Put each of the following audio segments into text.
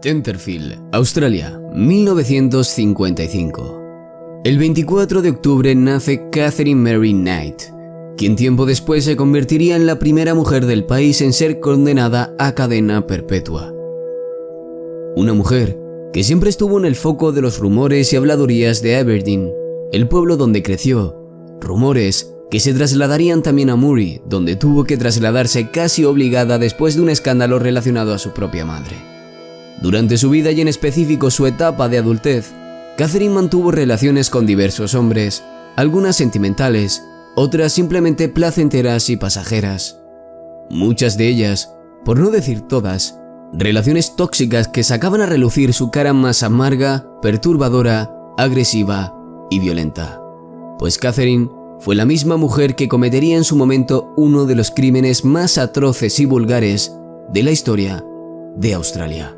Tenterfield, Australia, 1955. El 24 de octubre nace Catherine Mary Knight, quien tiempo después se convertiría en la primera mujer del país en ser condenada a cadena perpetua. Una mujer que siempre estuvo en el foco de los rumores y habladurías de Aberdeen, el pueblo donde creció, rumores que se trasladarían también a Murray, donde tuvo que trasladarse casi obligada después de un escándalo relacionado a su propia madre. Durante su vida y en específico su etapa de adultez, Catherine mantuvo relaciones con diversos hombres, algunas sentimentales, otras simplemente placenteras y pasajeras. Muchas de ellas, por no decir todas, relaciones tóxicas que sacaban a relucir su cara más amarga, perturbadora, agresiva y violenta. Pues Catherine fue la misma mujer que cometería en su momento uno de los crímenes más atroces y vulgares de la historia de Australia.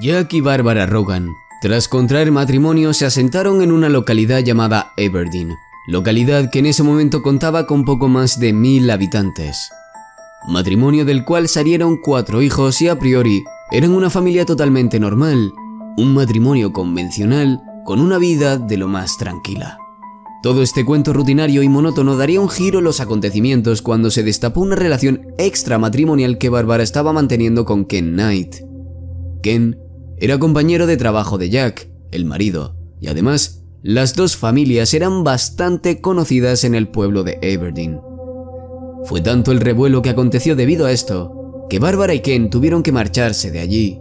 Jack y Barbara Rogan, tras contraer matrimonio, se asentaron en una localidad llamada Aberdeen, localidad que en ese momento contaba con poco más de 1000 habitantes. Matrimonio del cual salieron 4 hijos y a priori eran una familia totalmente normal, un matrimonio convencional con una vida de lo más tranquila. Todo este cuento rutinario y monótono daría un giro en los acontecimientos cuando se destapó una relación extramatrimonial que Barbara estaba manteniendo con Ken Knight. Ken era compañero de trabajo de Jack, el marido, y además las dos familias eran bastante conocidas en el pueblo de Aberdeen. Fue tanto el revuelo que aconteció debido a esto, que Barbara y Ken tuvieron que marcharse de allí.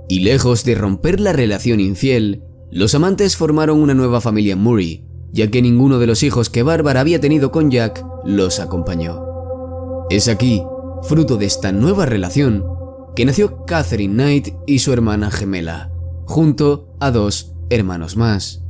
Y lejos de romper la relación infiel, los amantes formaron una nueva familia en Murray, ya que ninguno de los hijos que Barbara había tenido con Jack los acompañó. Es aquí, fruto de esta nueva relación, que nació Catherine Knight y su hermana gemela, junto a 2 hermanos más.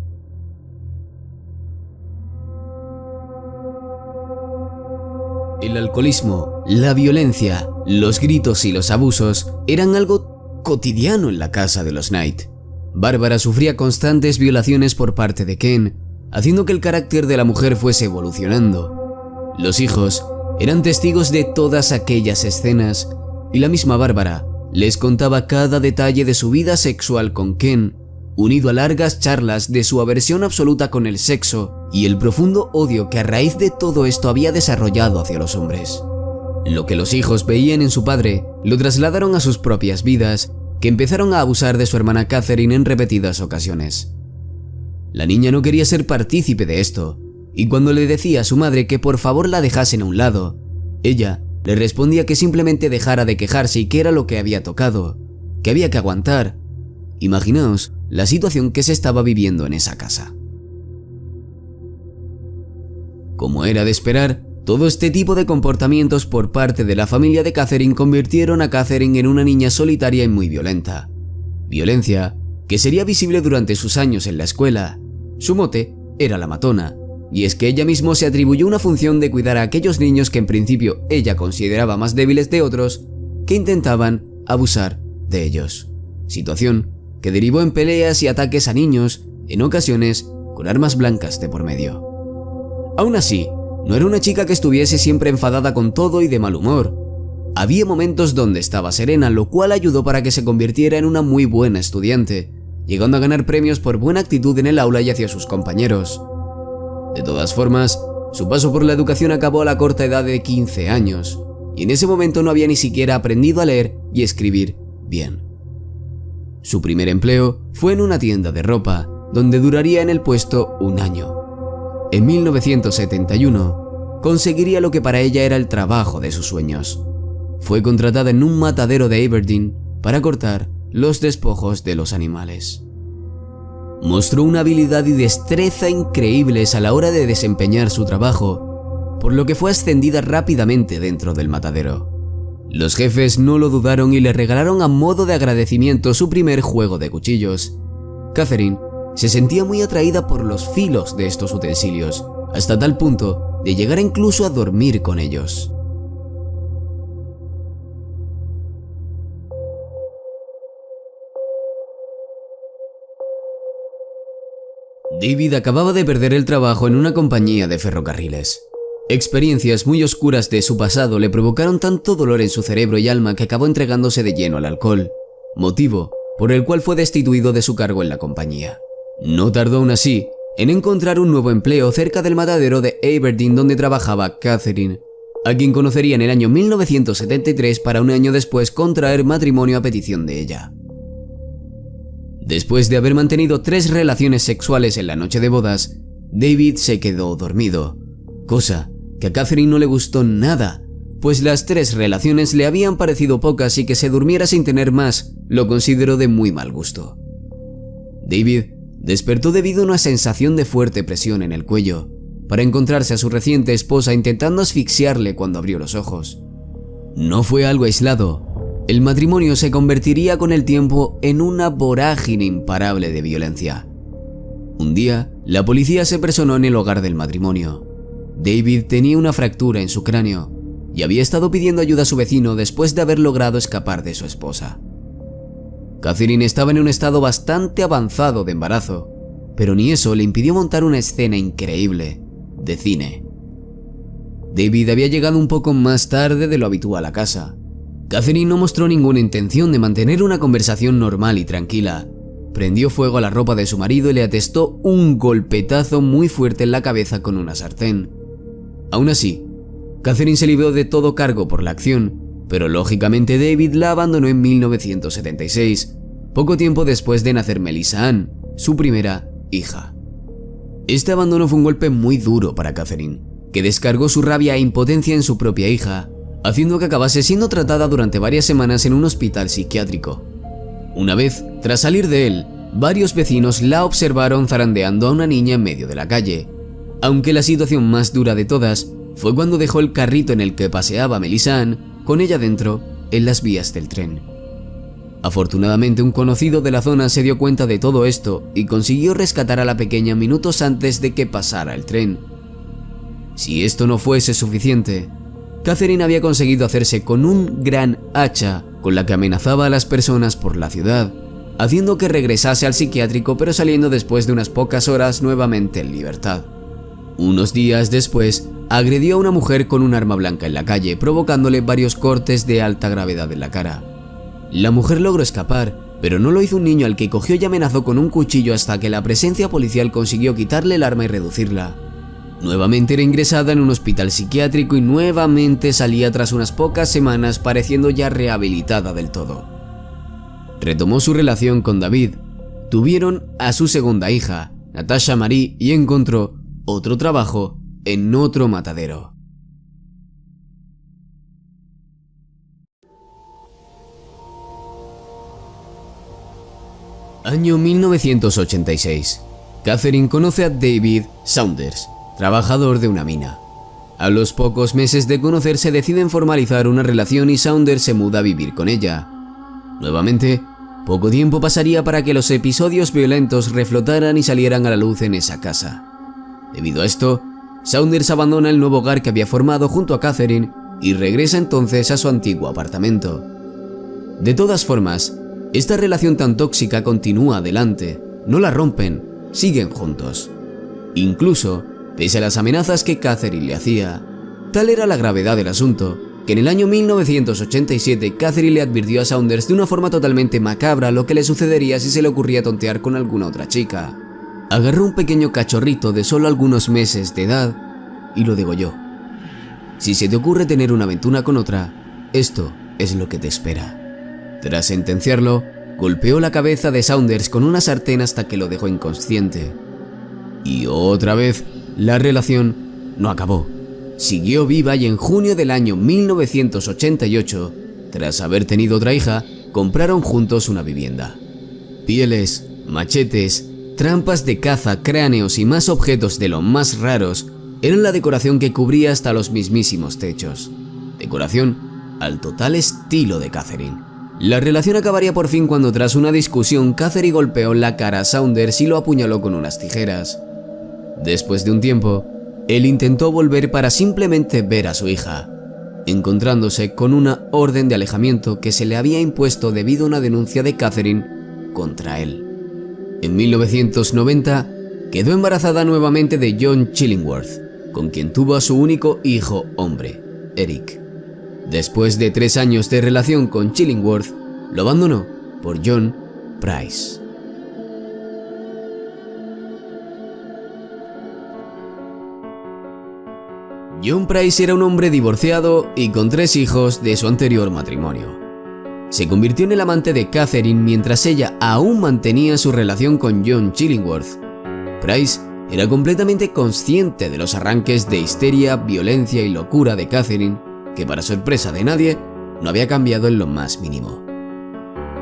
El alcoholismo, la violencia, los gritos y los abusos eran algo cotidiano en la casa de los Knight. Barbara sufría constantes violaciones por parte de Ken, haciendo que el carácter de la mujer fuese evolucionando. Los hijos eran testigos de todas aquellas escenas y la misma Barbara les contaba cada detalle de su vida sexual con Ken, unido a largas charlas de su aversión absoluta con el sexo y el profundo odio que a raíz de todo esto había desarrollado hacia los hombres. Lo que los hijos veían en su padre lo trasladaron a sus propias vidas, que empezaron a abusar de su hermana Catherine en repetidas ocasiones. La niña no quería ser partícipe de esto, y cuando le decía a su madre que por favor la dejasen a un lado, ella le respondía que simplemente dejara de quejarse y que era lo que había tocado, que había que aguantar. Imaginaos la situación que se estaba viviendo en esa casa. Como era de esperar, todo este tipo de comportamientos por parte de la familia de Catherine convirtieron a Catherine en una niña solitaria y muy violenta. Violencia que sería visible durante sus años en la escuela. Su mote era la matona, y es que ella misma se atribuyó una función de cuidar a aquellos niños que en principio ella consideraba más débiles de otros, que intentaban abusar de ellos. Situación que derivó en peleas y ataques a niños, en ocasiones con armas blancas de por medio. Aún así, no era una chica que estuviese siempre enfadada con todo y de mal humor. Había momentos donde estaba serena, lo cual ayudó para que se convirtiera en una muy buena estudiante, llegando a ganar premios por buena actitud en el aula y hacia sus compañeros. De todas formas, su paso por la educación acabó a la corta edad de 15 años, y en ese momento no había ni siquiera aprendido a leer y escribir bien. Su primer empleo fue en una tienda de ropa, donde duraría en el puesto 1 año. En 1971, conseguiría lo que para ella era el trabajo de sus sueños. Fue contratada en un matadero de Aberdeen para cortar los despojos de los animales. Mostró una habilidad y destreza increíbles a la hora de desempeñar su trabajo, por lo que fue ascendida rápidamente dentro del matadero. Los jefes no lo dudaron y le regalaron a modo de agradecimiento su primer juego de cuchillos. Catherine se sentía muy atraída por los filos de estos utensilios, hasta tal punto de llegar incluso a dormir con ellos. David acababa de perder el trabajo en una compañía de ferrocarriles. Experiencias muy oscuras de su pasado le provocaron tanto dolor en su cerebro y alma que acabó entregándose de lleno al alcohol, motivo por el cual fue destituido de su cargo en la compañía. No tardó aún así en encontrar un nuevo empleo cerca del matadero de Aberdeen donde trabajaba Catherine, a quien conocería en el año 1973 para un año después contraer matrimonio a petición de ella. Después de haber mantenido 3 relaciones sexuales en la noche de bodas, David se quedó dormido, cosa que a Catherine no le gustó nada, pues las 3 relaciones le habían parecido pocas y que se durmiera sin tener más lo consideró de muy mal gusto. David despertó debido a una sensación de fuerte presión en el cuello, para encontrarse a su reciente esposa intentando asfixiarle cuando abrió los ojos. No fue algo aislado. El matrimonio se convertiría con el tiempo en una vorágine imparable de violencia. Un día, la policía se personó en el hogar del matrimonio. David tenía una fractura en su cráneo y había estado pidiendo ayuda a su vecino después de haber logrado escapar de su esposa. Catherine estaba en un estado bastante avanzado de embarazo, pero ni eso le impidió montar una escena increíble de cine. David había llegado un poco más tarde de lo habitual a casa. Catherine no mostró ninguna intención de mantener una conversación normal y tranquila. Prendió fuego a la ropa de su marido y le atestó un golpetazo muy fuerte en la cabeza con una sartén. Aún así, Catherine se libró de todo cargo por la acción, pero lógicamente David la abandonó en 1976, poco tiempo después de nacer Melissa Ann, su primera hija. Este abandono fue un golpe muy duro para Catherine, que descargó su rabia e impotencia en su propia hija, haciendo que acabase siendo tratada durante varias semanas en un hospital psiquiátrico. Una vez, tras salir de él, varios vecinos la observaron zarandeando a una niña en medio de la calle, aunque la situación más dura de todas fue cuando dejó el carrito en el que paseaba Melissa Ann con ella dentro en las vías del tren. Afortunadamente, un conocido de la zona se dio cuenta de todo esto y consiguió rescatar a la pequeña minutos antes de que pasara el tren. Si esto no fuese suficiente, Catherine había conseguido hacerse con un gran hacha con la que amenazaba a las personas por la ciudad, haciendo que regresase al psiquiátrico pero saliendo después de unas pocas horas nuevamente en libertad. Unos días después, agredió a una mujer con un arma blanca en la calle, provocándole varios cortes de alta gravedad en la cara. La mujer logró escapar, pero no lo hizo un niño al que cogió y amenazó con un cuchillo hasta que la presencia policial consiguió quitarle el arma y reducirla. Nuevamente era ingresada en un hospital psiquiátrico y nuevamente salía tras unas pocas semanas pareciendo ya rehabilitada del todo. Retomó su relación con David, tuvieron a su segunda hija, Natasha Marie, y encontró otro trabajo en otro matadero. Año 1986. Catherine conoce a David Saunders, trabajador de una mina. A los pocos meses de conocerse deciden formalizar una relación y Saunders se muda a vivir con ella. Nuevamente, poco tiempo pasaría para que los episodios violentos reflotaran y salieran a la luz en esa casa. Debido a esto, Saunders abandona el nuevo hogar que había formado junto a Catherine y regresa entonces a su antiguo apartamento. De todas formas, esta relación tan tóxica continúa adelante, no la rompen, siguen juntos. Incluso, pese a las amenazas que Catherine le hacía, tal era la gravedad del asunto, que en el año 1987 Catherine le advirtió a Saunders de una forma totalmente macabra lo que le sucedería si se le ocurría tontear con alguna otra chica. Agarró un pequeño cachorrito de solo algunos meses de edad y lo degolló. Si se te ocurre tener una aventura con otra, esto es lo que te espera. Tras sentenciarlo, golpeó la cabeza de Saunders con una sartén hasta que lo dejó inconsciente. Y otra vez, la relación no acabó. Siguió viva y en junio del año 1988, tras haber tenido otra hija, compraron juntos una vivienda. Pieles, machetes, trampas de caza, cráneos y más objetos de lo más raros eran la decoración que cubría hasta los mismísimos techos. Decoración al total estilo de Catherine. La relación acabaría por fin cuando tras una discusión Catherine golpeó la cara a Saunders y lo apuñaló con unas tijeras. Después de un tiempo, él intentó volver para simplemente ver a su hija, encontrándose con una orden de alejamiento que se le había impuesto debido a una denuncia de Catherine contra él. En 1990, quedó embarazada nuevamente de John Chillingworth, con quien tuvo a su único hijo hombre, Eric. Después de 3 años de relación con Chillingworth, lo abandonó por John Price. John Price era un hombre divorciado y con 3 hijos de su anterior matrimonio. Se convirtió en el amante de Catherine mientras ella aún mantenía su relación con John Chillingworth. Price era completamente consciente de los arranques de histeria, violencia y locura de Catherine, que para sorpresa de nadie, no había cambiado en lo más mínimo.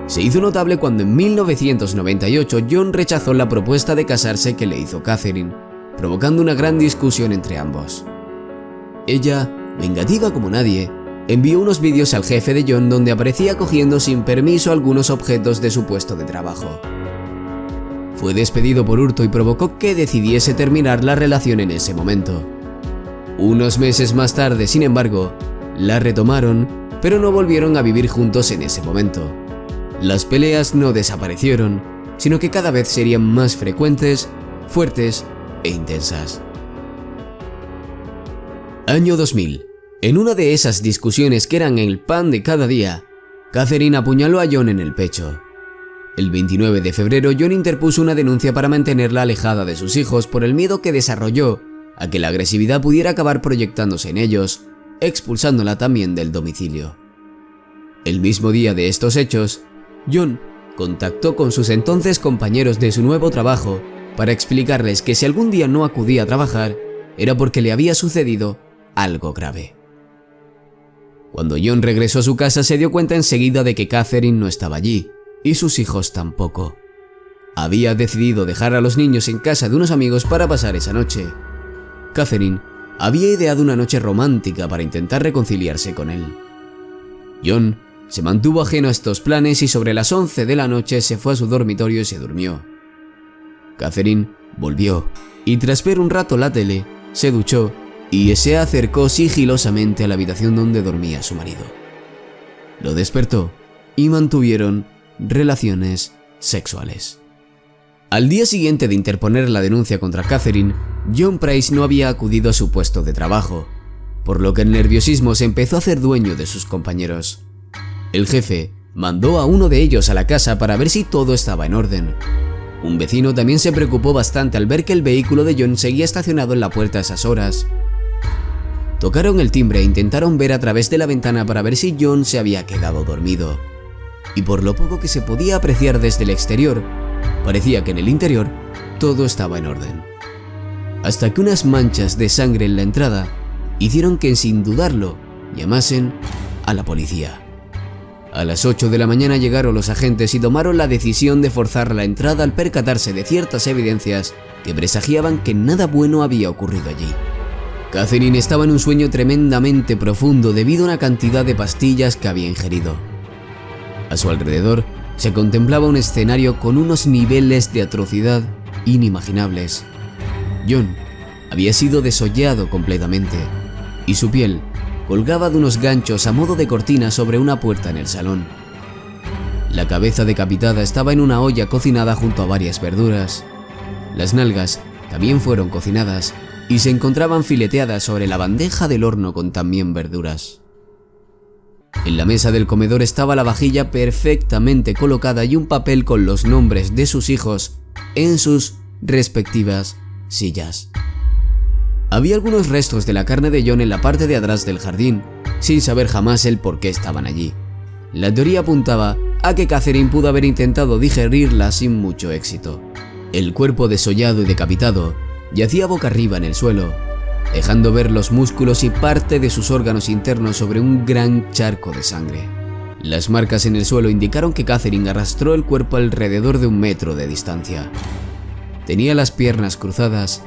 Se hizo notable cuando en 1998 John rechazó la propuesta de casarse que le hizo Catherine, provocando una gran discusión entre ambos. Ella, vengativa como nadie, envió unos vídeos al jefe de John donde aparecía cogiendo sin permiso algunos objetos de su puesto de trabajo. Fue despedido por hurto y provocó que decidiese terminar la relación en ese momento. Unos meses más tarde, sin embargo, la retomaron, pero no volvieron a vivir juntos en ese momento. Las peleas no desaparecieron, sino que cada vez serían más frecuentes, fuertes e intensas. Año 2000. En una de esas discusiones que eran el pan de cada día, Catherine apuñaló a John en el pecho. El 29 de febrero, John interpuso una denuncia para mantenerla alejada de sus hijos por el miedo que desarrolló a que la agresividad pudiera acabar proyectándose en ellos, expulsándola también del domicilio. El mismo día de estos hechos, John contactó con sus entonces compañeros de su nuevo trabajo para explicarles que si algún día no acudía a trabajar, era porque le había sucedido algo grave. Cuando John regresó a su casa, se dio cuenta enseguida de que Catherine no estaba allí, y sus hijos tampoco. Había decidido dejar a los niños en casa de unos amigos para pasar esa noche. Catherine había ideado una noche romántica para intentar reconciliarse con él. John se mantuvo ajeno a estos planes y sobre las 11 de la noche se fue a su dormitorio y se durmió. Catherine volvió y tras ver un rato la tele, se duchó y se acercó sigilosamente a la habitación donde dormía su marido. Lo despertó y mantuvieron relaciones sexuales. Al día siguiente de interponer la denuncia contra Catherine, John Price no había acudido a su puesto de trabajo, por lo que el nerviosismo se empezó a hacer dueño de sus compañeros. El jefe mandó a uno de ellos a la casa para ver si todo estaba en orden. Un vecino también se preocupó bastante al ver que el vehículo de John seguía estacionado en la puerta a esas horas. Tocaron el timbre e intentaron ver a través de la ventana para ver si John se había quedado dormido. Y por lo poco que se podía apreciar desde el exterior, parecía que en el interior todo estaba en orden. Hasta que unas manchas de sangre en la entrada hicieron que, sin dudarlo, llamasen a la policía. A las 8 de la mañana llegaron los agentes y tomaron la decisión de forzar la entrada al percatarse de ciertas evidencias que presagiaban que nada bueno había ocurrido allí. Catherine estaba en un sueño tremendamente profundo debido a una cantidad de pastillas que había ingerido. A su alrededor se contemplaba un escenario con unos niveles de atrocidad inimaginables. John había sido desollado completamente y su piel colgaba de unos ganchos a modo de cortina sobre una puerta en el salón. La cabeza decapitada estaba en una olla cocinada junto a varias verduras. Las nalgas también fueron cocinadas y se encontraban fileteadas sobre la bandeja del horno con también verduras. En la mesa del comedor estaba la vajilla perfectamente colocada y un papel con los nombres de sus hijos en sus respectivas sillas. Había algunos restos de la carne de John en la parte de atrás del jardín, sin saber jamás el por qué estaban allí. La teoría apuntaba a que Catherine pudo haber intentado digerirla sin mucho éxito. El cuerpo desollado y decapitado yacía boca arriba en el suelo, dejando ver los músculos y parte de sus órganos internos sobre un gran charco de sangre. Las marcas en el suelo indicaron que Catherine arrastró el cuerpo alrededor de 1 metro de distancia. Tenía las piernas cruzadas,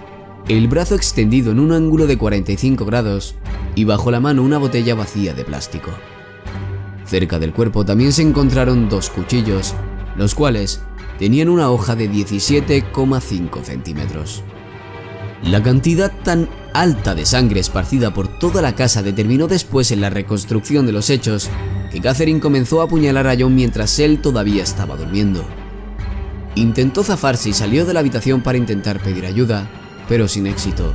el brazo extendido en un ángulo de 45 grados y bajo la mano una botella vacía de plástico. Cerca del cuerpo también se encontraron 2 cuchillos, los cuales tenían una hoja de 17,5 centímetros. La cantidad tan alta de sangre esparcida por toda la casa determinó después en la reconstrucción de los hechos que Catherine comenzó a apuñalar a John mientras él todavía estaba durmiendo. Intentó zafarse y salió de la habitación para intentar pedir ayuda, pero sin éxito.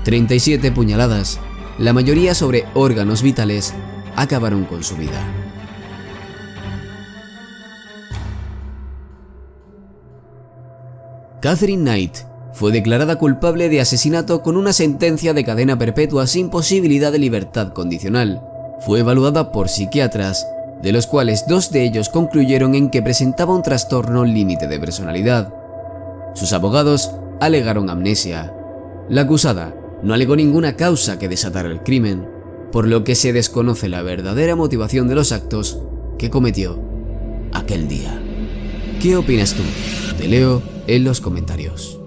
37 puñaladas, la mayoría sobre órganos vitales, acabaron con su vida. Catherine Knight fue declarada culpable de asesinato con una sentencia de cadena perpetua sin posibilidad de libertad condicional. Fue evaluada por psiquiatras, de los cuales 2 de ellos concluyeron en que presentaba un trastorno límite de personalidad. Sus abogados alegaron amnesia. La acusada no alegó ninguna causa que desatara el crimen, por lo que se desconoce la verdadera motivación de los actos que cometió aquel día. ¿Qué opinas tú? Te leo en los comentarios.